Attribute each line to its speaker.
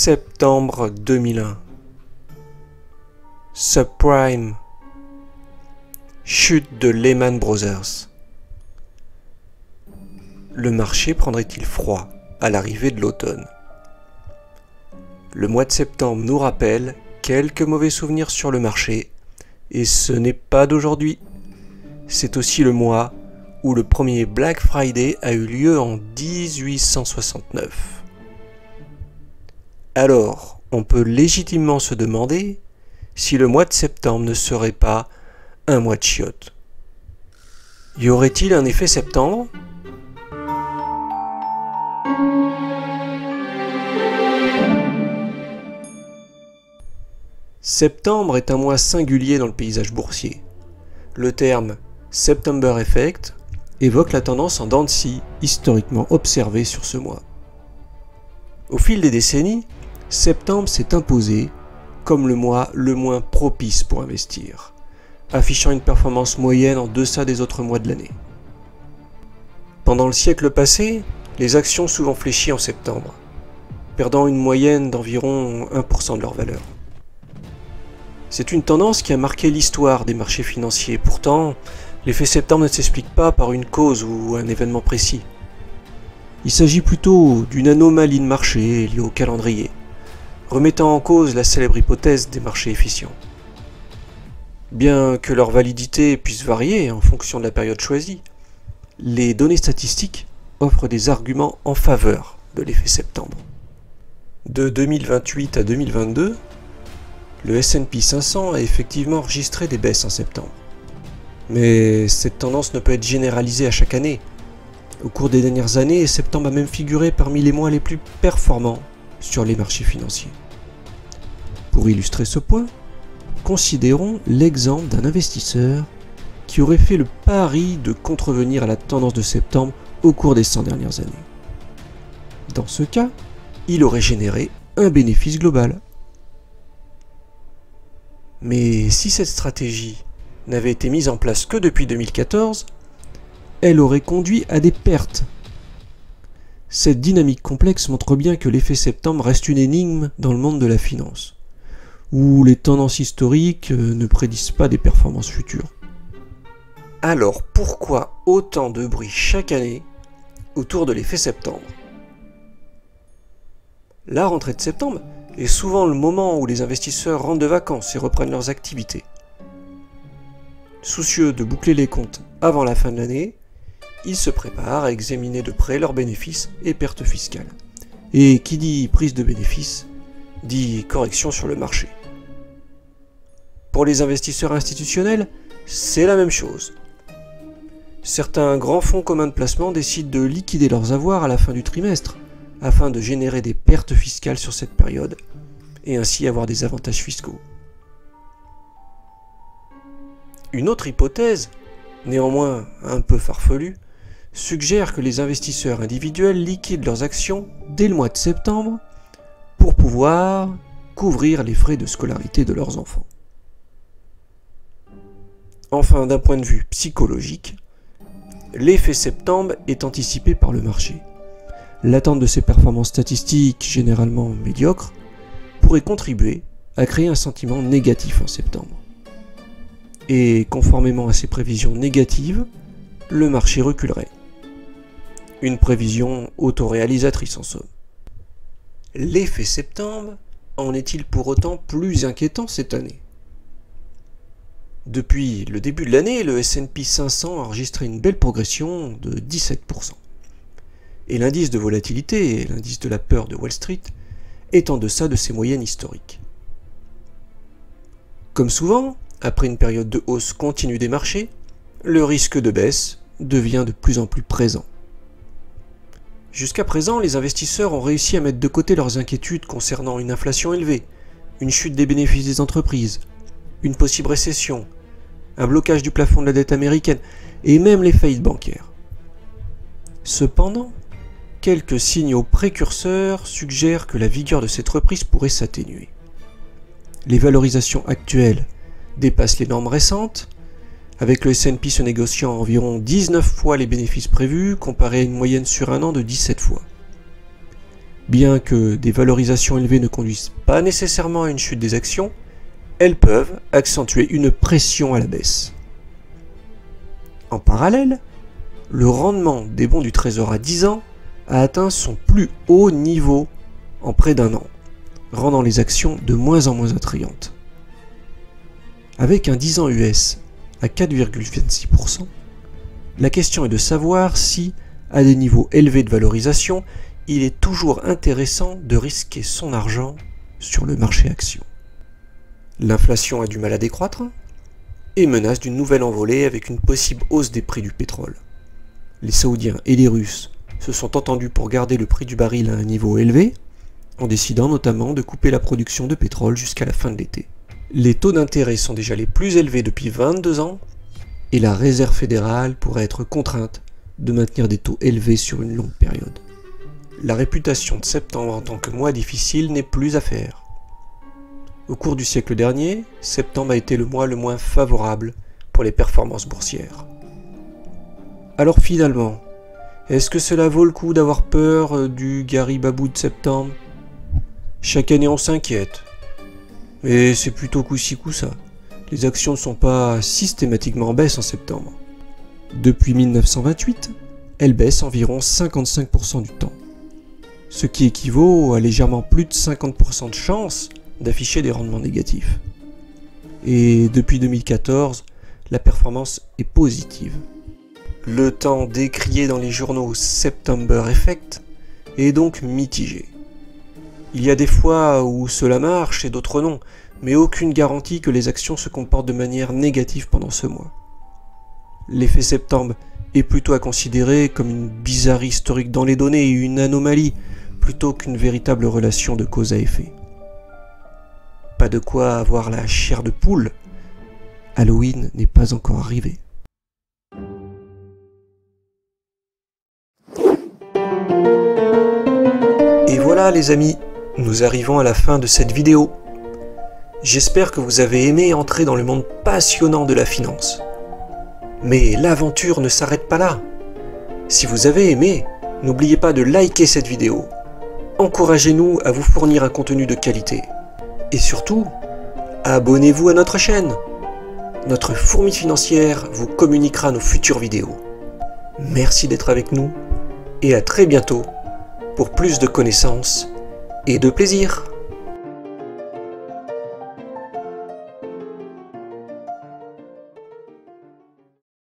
Speaker 1: Septembre 2001. Subprime. Chute de Lehman Brothers. Le marché prendrait-il froid à l'arrivée de l'automne? Le mois de septembre nous rappelle quelques mauvais souvenirs sur le marché, et ce n'est pas d'aujourd'hui. C'est aussi le mois où le premier Black Friday a eu lieu en 1869. Alors, on peut légitimement se demander si le mois de septembre ne serait pas un mois de chiottes. Y aurait-il un effet septembre ? Septembre est un mois singulier dans le paysage boursier. Le terme « September Effect » évoque la tendance en dents de scie historiquement observée sur ce mois. Au fil des décennies, septembre s'est imposé comme le mois le moins propice pour investir, affichant une performance moyenne en deçà des autres mois de l'année. Pendant le siècle passé, les actions souvent fléchies en septembre, perdant une moyenne d'environ 1% de leur valeur. C'est une tendance qui a marqué l'histoire des marchés financiers. Pourtant, l'effet septembre ne s'explique pas par une cause ou un événement précis. Il s'agit plutôt d'une anomalie de marché liée au calendrier, remettant en cause la célèbre hypothèse des marchés efficients. Bien que leur validité puisse varier en fonction de la période choisie, les données statistiques offrent des arguments en faveur de l'effet septembre. De 2028 à 2022, le S&P 500 a effectivement enregistré des baisses en septembre. Mais cette tendance ne peut être généralisée à chaque année. Au cours des dernières années, septembre a même figuré parmi les mois les plus performants sur les marchés financiers. Pour illustrer ce point, considérons l'exemple d'un investisseur qui aurait fait le pari de contrevenir à la tendance de septembre au cours des 100 dernières années. Dans ce cas, il aurait généré un bénéfice global. Mais si cette stratégie n'avait été mise en place que depuis 2014, elle aurait conduit à des pertes. Cette dynamique complexe montre bien que l'effet septembre reste une énigme dans le monde de la finance, où les tendances historiques ne prédisent pas des performances futures. Alors pourquoi autant de bruit chaque année autour de l'effet septembre? La rentrée de septembre est souvent le moment où les investisseurs rentrent de vacances et reprennent leurs activités. Soucieux de boucler les comptes avant la fin de l'année, ils se préparent à examiner de près leurs bénéfices et pertes fiscales. Et qui dit prise de bénéfices, dit correction sur le marché. Pour les investisseurs institutionnels, c'est la même chose. Certains grands fonds communs de placement décident de liquider leurs avoirs à la fin du trimestre, afin de générer des pertes fiscales sur cette période, et ainsi avoir des avantages fiscaux. Une autre hypothèse, néanmoins un peu farfelue, suggère que les investisseurs individuels liquident leurs actions dès le mois de septembre pour pouvoir couvrir les frais de scolarité de leurs enfants. Enfin, d'un point de vue psychologique, l'effet septembre est anticipé par le marché. L'attente de ces performances statistiques, généralement médiocres, pourrait contribuer à créer un sentiment négatif en septembre. Et conformément à ces prévisions négatives, le marché reculerait. Une prévision autoréalisatrice en somme. L'effet septembre en est-il pour autant plus inquiétant cette année? Depuis le début de l'année, le S&P 500 a enregistré une belle progression de 17%. Et l'indice de volatilité, l'indice de la peur de Wall Street, est en deçà de ses moyennes historiques. Comme souvent, après une période de hausse continue des marchés, le risque de baisse devient de plus en plus présent. Jusqu'à présent, les investisseurs ont réussi à mettre de côté leurs inquiétudes concernant une inflation élevée, une chute des bénéfices des entreprises, une possible récession, un blocage du plafond de la dette américaine et même les faillites bancaires. Cependant, quelques signaux précurseurs suggèrent que la vigueur de cette reprise pourrait s'atténuer. Les valorisations actuelles dépassent les normes récentes, avec le S&P se négociant à environ 19 fois les bénéfices prévus, comparé à une moyenne sur un an de 17 fois. Bien que des valorisations élevées ne conduisent pas nécessairement à une chute des actions, elles peuvent accentuer une pression à la baisse. En parallèle, le rendement des bons du Trésor à 10 ans a atteint son plus haut niveau en près d'1 an, rendant les actions de moins en moins attrayantes. Avec un 10 ans US à 4,26%, la question est de savoir si, à des niveaux élevés de valorisation, il est toujours intéressant de risquer son argent sur le marché action. L'inflation a du mal à décroître et menace d'une nouvelle envolée avec une possible hausse des prix du pétrole. Les Saoudiens et les Russes se sont entendus pour garder le prix du baril à un niveau élevé, en décidant notamment de couper la production de pétrole jusqu'à la fin de l'été. Les taux d'intérêt sont déjà les plus élevés depuis 22 ans et la Réserve fédérale pourrait être contrainte de maintenir des taux élevés sur une longue période. La réputation de septembre en tant que mois difficile n'est plus à faire. Au cours du siècle dernier, septembre a été le mois le moins favorable pour les performances boursières. Alors finalement, est-ce que cela vaut le coup d'avoir peur du Garibabou de septembre? Chaque année on s'inquiète, mais c'est plutôt coup-ci coup-ça. Les actions ne sont pas systématiquement en baisse en septembre. Depuis 1928, elles baissent environ 55% du temps, ce qui équivaut à légèrement plus de 50% de chances d'afficher des rendements négatifs. Et depuis 2014, la performance est positive. Le temps décrié dans les journaux September Effect est donc mitigé. Il y a des fois où cela marche et d'autres non, mais aucune garantie que les actions se comportent de manière négative pendant ce mois. L'effet septembre est plutôt à considérer comme une bizarrerie historique dans les données et une anomalie, plutôt qu'une véritable relation de cause à effet. Pas de quoi avoir la chair de poule. Halloween n'est pas encore arrivé. Et voilà les amis, nous arrivons à la fin de cette vidéo. J'espère que vous avez aimé entrer dans le monde passionnant de la finance. Mais l'aventure ne s'arrête pas là. Si vous avez aimé, n'oubliez pas de liker cette vidéo. Encouragez-nous à vous fournir un contenu de qualité. Et surtout, abonnez-vous à notre chaîne. Notre fourmi financière vous communiquera nos futures vidéos. Merci d'être avec nous et à très bientôt pour plus de connaissances et de plaisir.